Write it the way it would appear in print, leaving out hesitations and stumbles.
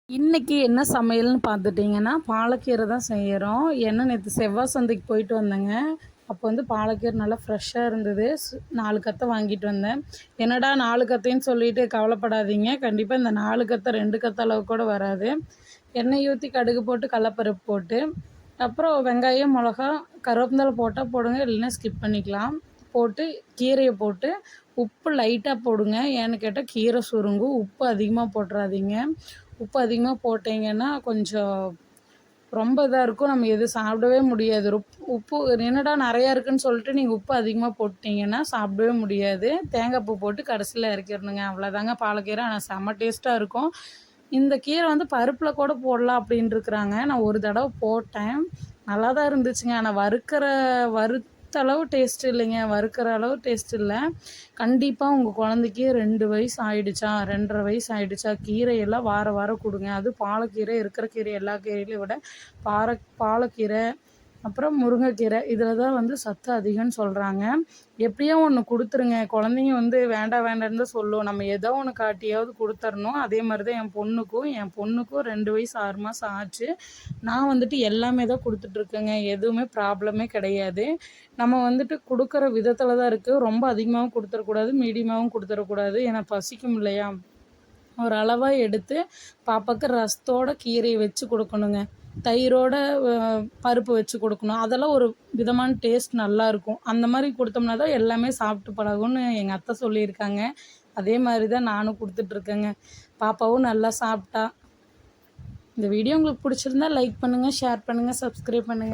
இன்னைக்கு என்ன சமையல்னு பார்த்துட்டிங்கன்னா, பாலக்கீரை தான் செய்கிறோம். ஏன்னா நேற்று செவ்வாய் சந்தைக்கு போயிட்டு வந்தேங்க. அப்போ வந்து பாலக்கீரை நல்லா ஃப்ரெஷ்ஷாக இருந்தது. 4 கத்தை வாங்கிட்டு வந்தேன். என்னடா 4 கத்தைன்னு சொல்லிட்டு கவலைப்படாதீங்க. கண்டிப்பாக இந்த 4 கத்தை 2 கத்தை அளவு கூட வராது. எண்ணெய் ஊற்றி கடுகு போட்டு கடலப்பருப்பு போட்டு, அப்புறம் வெங்காயம், மிளகா, கருவேப்பிலை போட்டால் போடுங்க, இல்லைன்னா ஸ்கிப் பண்ணிக்கலாம். போட்டு கீரையை போட்டு உப்பு லைட்டாக போடுங்க. ஏன்னு கேட்டால் கீரை சுருங்கும். உப்பு அதிகமாக போட்டுறாதீங்க. உப்பு அதிகமாக போட்டிங்கன்னா கொஞ்சம் ரொம்ப இதாக இருக்கும். நம்ம எதுவும் சாப்பிடவே முடியாது. உப்பு என்னடா நிறையா இருக்குன்னு சொல்லிட்டு நீங்கள் உப்பு அதிகமாக போட்டிங்கன்னா சாப்பிடவே முடியாது. தேங்காய் பூ போட்டு கடைசியில் இறக்கிடணுங்க. அவ்வளோதாங்க பாலக்கீரை. ஆனால் செம்ம டேஸ்ட்டாக இருக்கும். இந்த கீரை வந்து பருப்பில் கூட போடலாம் அப்படின்ட்டுருக்குறாங்க. நான் ஒரு தடவை போட்டேன். நல்லா தான் இருந்துச்சுங்க. ஆனால் வறுத்த அளவு டேஸ்ட் இல்லைங்க. வறுக்கிற அளவு டேஸ்ட் இல்லை. கண்டிப்பாக உங்கள் குழந்தைக்கு 2 வயசு ஆயிடுச்சா, 2 1/2 வயசு ஆயிடுச்சா, கீரையெல்லாம் வாரம் வாரம் கொடுங்க. அதுவும் பாலக்கீரை, இருக்கிற கீரை எல்லா கீரையிலையும் விட பாலக்கீரை, அப்புறம் முருங்கைக்கீரை இதில் தான் வந்து சத்து அதிகம்னு சொல்கிறாங்க. எப்படியோ ஒன்று கொடுத்துருங்க. குழந்தைங்க வந்து வேண்டாம் வேண்டான்னு தான் சொல்லும். நம்ம ஏதோ ஒன்று காட்டியாவது கொடுத்துர்ணும். அதே மாதிரி தான் என் பொண்ணுக்கும் 2 வயசு 6 மாதம் ஆச்சு. நான் வந்துட்டு எல்லாமே தான் கொடுத்துட்ருக்கேங்க. எதுவுமே ப்ராப்ளமே கிடையாது. நம்ம வந்துட்டு கொடுக்குற விதத்தில் தான் இருக்குது. ரொம்ப அதிகமாகவும் கொடுத்துடக்கூடாது, மீடியமாகவும் கொடுத்துடக்கூடாது. ஏன்னா பசிக்கும் இல்லையா? ஒரு அளவாக எடுத்து பாப்பாவுக்கு ரசத்தோட கீரையை வச்சு கொடுக்கணுங்க. தயிரோட பருப்பு வச்சு கொடுக்கணும். அதெல்லாம் ஒரு விதமான டேஸ்ட் நல்லாயிருக்கும். அந்த மாதிரி கொடுத்தோம்னா தான் எல்லாமே சாப்பிட்டு பழகும்னு எங்கள் அத்தை சொல்லியிருக்காங்க. அதே மாதிரி தான் நானும் கொடுத்துட்ருக்கேங்க. பாப்பாவும் நல்லா சாப்பிட்டா. இந்த வீடியோ உங்களுக்கு பிடிச்சிருந்தா லைக் பண்ணுங்கள், ஷேர் பண்ணுங்கள், சப்ஸ்கிரைப் பண்ணுங்கள்.